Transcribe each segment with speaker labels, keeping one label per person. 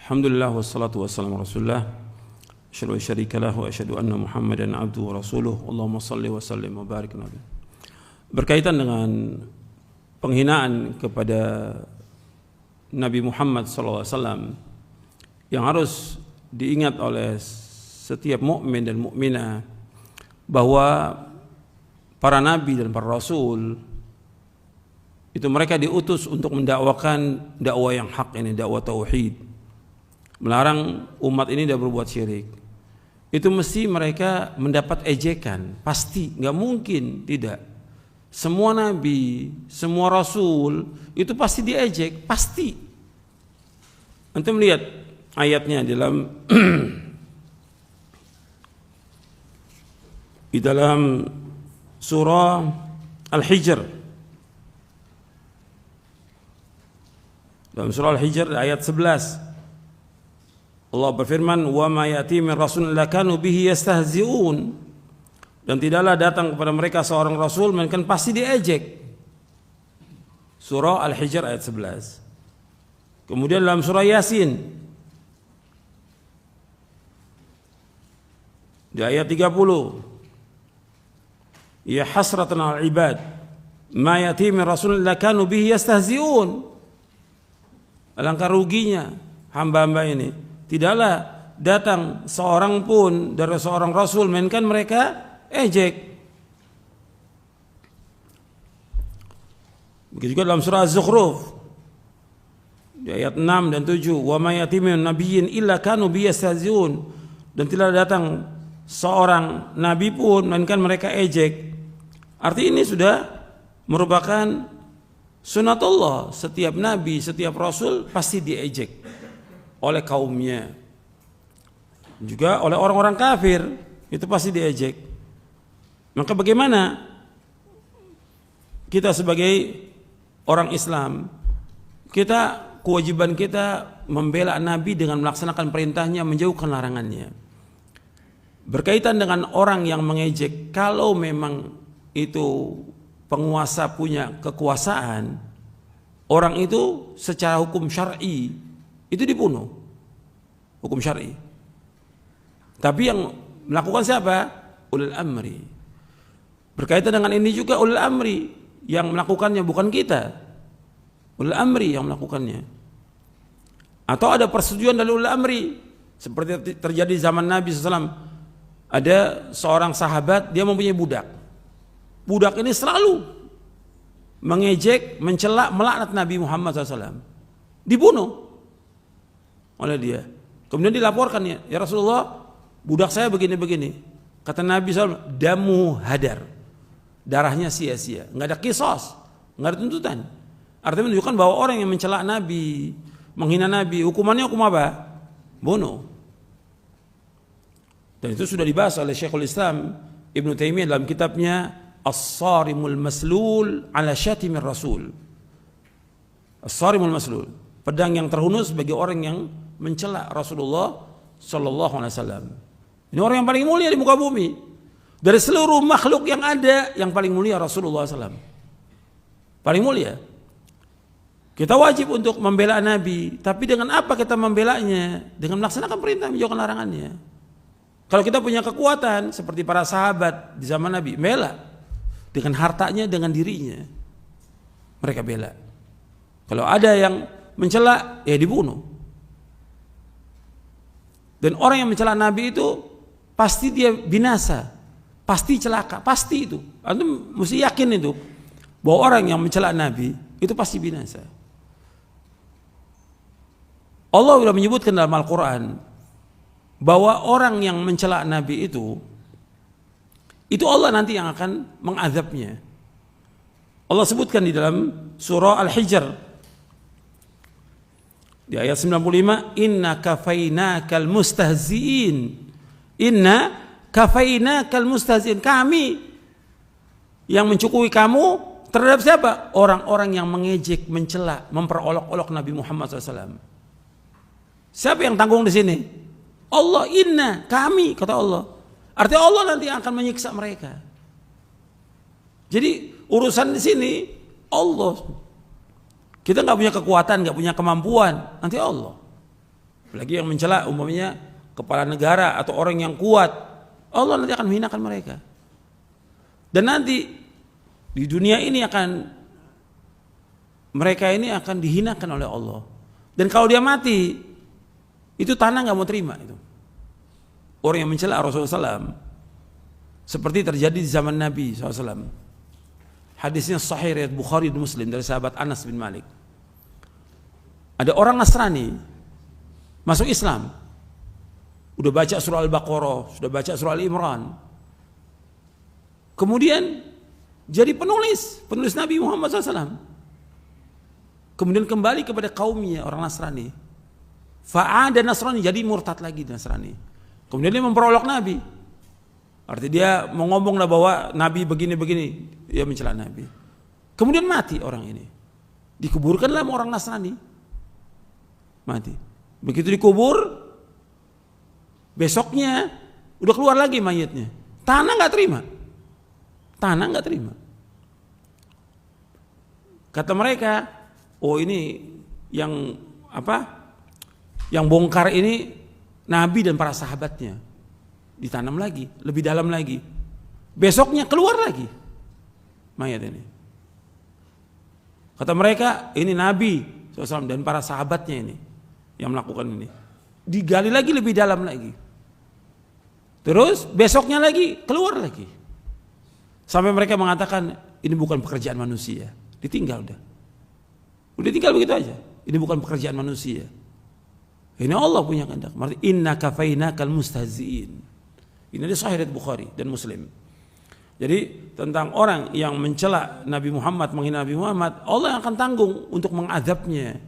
Speaker 1: Alhamdulillah wassalatu wassalamu rasulullah asyhadu an la syarika lahu wa asyhadu anna Muhammadan abduhu wa rasuluh. Allahumma shalli wa sallim wa barik nabi. Berkaitan dengan penghinaan kepada Nabi Muhammad SAW yang harus diingat oleh setiap mukmin dan mukminah bahwa para nabi dan para rasul itu mereka diutus untuk mendakwakan dakwah yang hak, ini dakwah tauhid, melarang umat ini dari berbuat syirik. Itu mesti mereka mendapat ejekan, pasti, nggak mungkin tidak. Semua nabi, semua rasul itu pasti diejek, pasti. Antum lihat ayatnya dalam di dalam surah Al-Hijr. Dalam surah Al-Hijr ayat 11. Allah berfirman, "Wa ma ya'ti min rasulin illa kanu bihi yastahzi'un." Dan tidaklah datang kepada mereka seorang rasul melainkan pasti diejek. Surah Al-Hijr ayat 11. Kemudian dalam surah Yasin di ayat 30, "Ya hasratan 'alal ibad ma ya'ti min rasulin illa kanu bihi yastahzi'un." Alangkah ruginya hamba-hamba ini, tidaklah datang seorang pun dari seorang rasul melainkan mereka ejek. Begitu juga dalam surah Az-Zukhruf di ayat 6 dan 7, "Wa may yatimin nabiyyin illa kanu biyastahzi'un." Dan tidak datang seorang nabi pun melainkan mereka ejek. Arti ini sudah merupakan sunatullah, setiap nabi, setiap rasul pasti diejek oleh kaumnya, juga oleh orang-orang kafir, itu pasti diejek. Maka bagaimana kita sebagai orang Islam, kewajiban kita membela Nabi dengan melaksanakan perintahnya, menjauhkan larangannya. Berkaitan dengan orang yang mengejek, kalau memang itu penguasa punya kekuasaan, orang itu secara hukum syar'i itu dibunuh, hukum syar'i. Tapi yang melakukan siapa? Ulul amri. Berkaitan dengan ini juga ulul amri yang melakukannya, bukan kita. Ulul amri yang melakukannya. Atau ada persetujuan dari ulul amri, seperti terjadi zaman Nabi SAW. Ada seorang sahabat, dia mempunyai budak. Budak ini selalu mengejek, mencela, melaknat Nabi Muhammad SAW. Dibunuh oleh dia. Kemudian dilaporkan, ya Rasulullah, budak saya begini-begini. Kata Nabi SAW, damu hadar, darahnya sia-sia, nggak ada kisos, nggak ada tuntutan. Artinya menunjukkan bahwa orang yang mencela Nabi, menghina Nabi, hukumannya hukum apa? Bunuh. Dan itu sudah dibahas oleh Syekhul Islam Ibnu Taimiyah dalam kitabnya As-Sarimul Maslul ala Syatimir Rasul. As-Sarimul Maslul, pedang yang terhunus bagi orang yang mencela Rasulullah sallallahu alaihi wasallam. Ini orang yang paling mulia di muka bumi. Dari seluruh makhluk yang ada, yang paling mulia Rasulullah SAW. Paling mulia. Kita wajib untuk membela Nabi, tapi dengan apa kita membelanya? Dengan melaksanakan perintah, menjauhkan larangannya. Kalau kita punya kekuatan seperti para sahabat di zaman Nabi, bela. Dengan hartanya, dengan dirinya, mereka bela. Kalau ada yang mencela, ya dibunuh. Dan orang yang mencela Nabi itu pasti dia binasa, pasti celaka, pasti itu. Antum mesti yakin itu bahwa orang yang mencela Nabi itu pasti binasa. Allah sudah menyebutkan dalam Al-Quran bahwa orang yang mencela Nabi itu Allah nanti yang akan mengazabnya. Allah sebutkan di dalam surah Al-Hijr di ayat 95, "Inna kafainakal mustahzi'in." Inna kafainakal mustahzi'in. Kami yang mencukupi kamu terhadap siapa? Orang-orang yang mengejek, mencela, memperolok-olok Nabi Muhammad SAW. Siapa yang tanggung di sini? Allah. Inna, kami, kata Allah. Artinya Allah nanti akan menyiksa mereka. Jadi urusan di sini Allah. Kita nggak punya kekuatan, nggak punya kemampuan, nanti Allah. Apalagi yang mencela umpamanya kepala negara atau orang yang kuat, Allah nanti akan menghinakan mereka. Dan nanti di dunia ini mereka ini akan dihinakan oleh Allah. Dan kalau dia mati, itu tanah nggak mau terima itu. Orang yang mencela Rasulullah SAW, seperti terjadi di zaman Nabi SAW. Hadisnya sahih riwayat Bukhari dan Muslim dari sahabat Anas bin Malik. Ada orang Nasrani masuk Islam, udah baca surah Al-Baqarah, sudah baca surah Al-Imran, kemudian jadi penulis Nabi Muhammad SAW. Kemudian kembali kepada kaumnya orang Nasrani. Fa'ada Nasrani, jadi murtad lagi Nasrani. Kemudian dia memperolok Nabi. Artinya dia mau ngomong lah bahwa Nabi begini-begini, dia mencela Nabi. Kemudian mati orang ini. Dikuburkanlah sama orang Nasrani. Mati. Begitu dikubur, besoknya udah keluar lagi mayatnya. Tanah nggak terima. Tanah nggak terima. Kata mereka, oh ini yang yang bongkar ini Nabi dan para sahabatnya. Ditanam lagi, lebih dalam lagi. Besoknya keluar lagi mayat ini. Kata mereka, ini Nabi SAW dan para sahabatnya ini yang melakukan ini. Digali lagi lebih dalam lagi. Terus besoknya lagi keluar lagi. Sampai mereka mengatakan ini bukan pekerjaan manusia. Ditinggal udah. Udah tinggal begitu aja. Ini bukan pekerjaan manusia. Ini Allah punya kehendak. Maksudnya inna kafainakal mustahziin. Ini ada sahih riwayat Bukhari dan Muslim. Jadi tentang orang yang mencela Nabi Muhammad, menghina Nabi Muhammad, Allah yang akan tanggung untuk mengadabnya.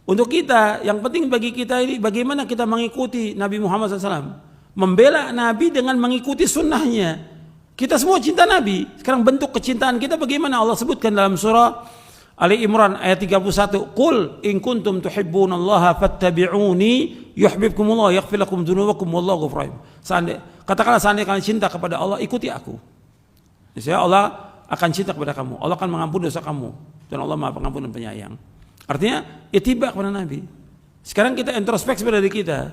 Speaker 1: Untuk kita, yang penting bagi kita ini bagaimana kita mengikuti Nabi Muhammad SAW. Membela Nabi dengan mengikuti sunnahnya. Kita semua cinta Nabi. Sekarang bentuk kecintaan kita bagaimana Allah sebutkan dalam surah Ali Imran ayat 31. Qul in kuntum tuhibbunallaha fattabi'uni yuhibbukumullah yaghfir lakum dzunubakum wallahu ghafurur rahim. Katakanlah seandainya kalian cinta kepada Allah, ikuti aku. Niscaya Allah akan cinta kepada kamu. Allah akan mengampuni dosa kamu dan Allah Maha Pengampun dan Penyayang. Artinya ittiba kepada Nabi. Sekarang kita introspeksi pada diri kita.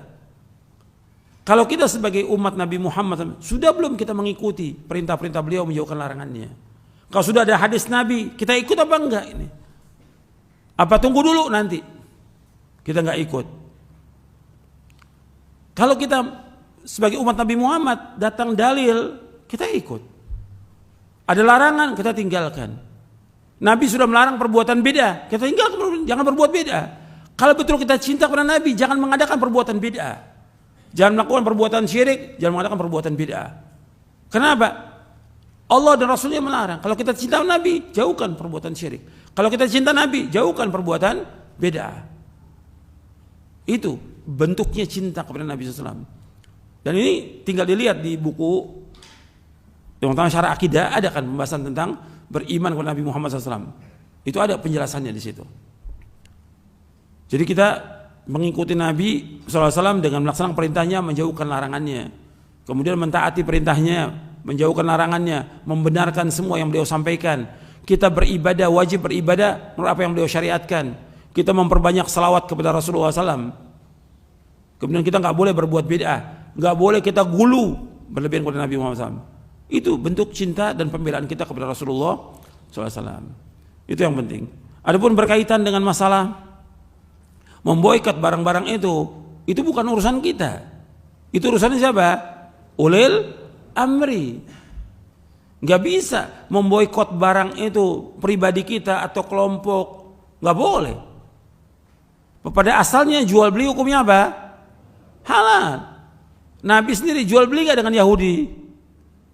Speaker 1: Kalau kita sebagai umat Nabi Muhammad sudah belum kita mengikuti perintah-perintah beliau, menjauhkan larangannya? Kalau sudah ada hadis Nabi, kita ikut apa enggak ini? Apa tunggu dulu nanti? Kita enggak ikut. Kalau kita sebagai umat Nabi Muhammad datang dalil, kita ikut. Ada larangan, kita tinggalkan. Nabi sudah melarang perbuatan beda, kita tinggalkan, jangan berbuat beda. Kalau betul kita cinta kepada Nabi, jangan mengadakan perbuatan beda. Jangan melakukan perbuatan syirik, jangan mengadakan perbuatan beda. Kenapa? Allah dan Rasulnya melarang. Kalau kita cinta Nabi, jauhkan perbuatan syirik. Kalau kita cinta Nabi, jauhkan perbuatan beda. Itu bentuknya cinta kepada Nabi SAW. Dan ini tinggal dilihat di buku yang tentang syarah akidah, ada kan pembahasan tentang beriman kepada Nabi Muhammad SAW. Itu ada penjelasannya di situ. Jadi kita mengikuti Nabi SAW dengan melaksanakan perintahnya, menjauhkan larangannya. Kemudian mentaati perintahnya, menjauhkan larangannya, membenarkan semua yang beliau sampaikan. Kita beribadah, wajib beribadah menurut apa yang beliau syariatkan. Kita memperbanyak salawat kepada Rasulullah SAW. Kemudian kita nggak boleh berbuat bid'ah, nggak boleh kita gulu berlebihan kepada Nabi Muhammad SAW. Itu bentuk cinta dan pembelaan kita kepada Rasulullah SAW. Itu yang penting. Adapun berkaitan dengan masalah memboikot barang-barang itu bukan urusan kita. Itu urusannya siapa? Ulil amri. Nggak bisa memboikot barang itu pribadi kita atau kelompok, nggak boleh. Pada asalnya jual beli hukumnya apa? Halal. Nabi sendiri jual beli nggak dengan Yahudi?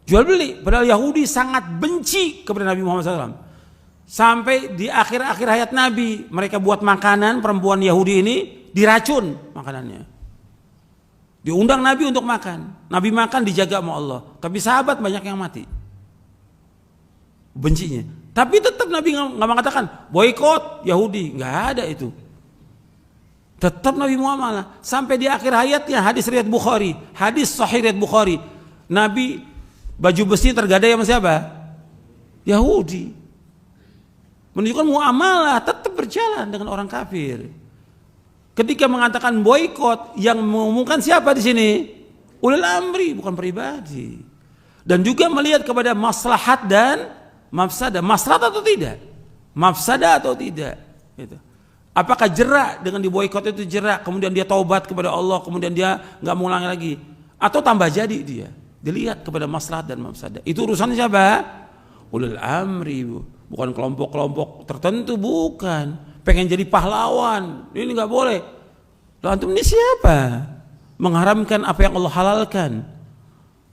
Speaker 1: Jual beli. Padahal Yahudi sangat benci kepada Nabi Muhammad SAW. Sampai di akhir-akhir hayat Nabi, mereka buat makanan, perempuan Yahudi ini diracun makanannya. Diundang Nabi untuk makan. Nabi makan dijaga sama Allah. Tapi sahabat banyak yang mati. Bencinya. Tapi tetap Nabi nggak mengatakan boikot Yahudi. Nggak ada itu. Tetap Nabi Muhammad sampai di akhir hayatnya, hadis riwayat Bukhari, hadis sahih riwayat Bukhari. Nabi baju besi tergadai sama siapa? Yahudi. menunjukkan muamalah tetap berjalan dengan orang kafir. Ketika mengatakan boikot, yang mengumumkan siapa di sini? Ulil amri, bukan pribadi. Dan juga melihat kepada maslahat dan mafsadah. Maslahat atau tidak? Mafsadah atau tidak? Gitu. Apakah jerak dengan diboikot itu jerak, kemudian dia taubat kepada Allah, kemudian dia nggak mengulangi lagi, atau tambah jadi dia? Dilihat kepada maslahat dan mafsadah. Itu urusannya siapa? Ulil amri, bukan kelompok-kelompok tertentu, bukan. Pengen jadi pahlawan, ini nggak boleh. Lalu antum ini siapa? Mengharamkan apa yang Allah halalkan.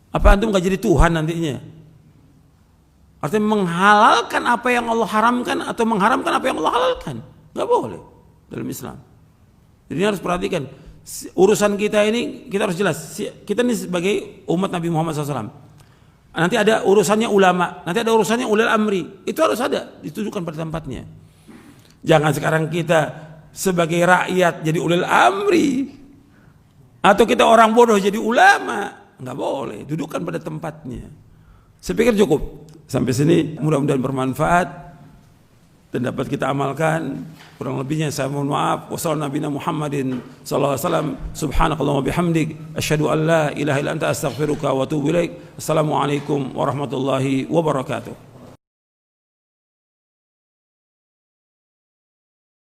Speaker 1: Apa antum nggak jadi Tuhan nantinya? Artinya menghalalkan apa yang Allah haramkan atau mengharamkan apa yang Allah halalkan, nggak boleh dalam Islam. Jadi ini harus perhatikan. Urusan kita ini kita harus jelas. Kita ini sebagai umat Nabi Muhammad SAW. Nanti ada urusannya ulama, nanti ada urusannya ulil amri. Itu harus ada, ditujukan pada tempatnya. Jangan sekarang kita sebagai rakyat jadi ulil amri, atau kita orang bodoh jadi ulama. Nggak boleh, dudukkan pada tempatnya. Saya pikir cukup. Sampai sini mudah-mudahan bermanfaat dan dapat kita amalkan. Kurang lebihnya saya mohon maaf. Wassalamualaikum Muhammadin sallallahu alaihi wasallam. Subhanakallahumma bihamdik asyhadu an la ilaha illa anta astaghfiruka wa atubu ilaik. Assalamualaikum warahmatullahi wabarakatuh.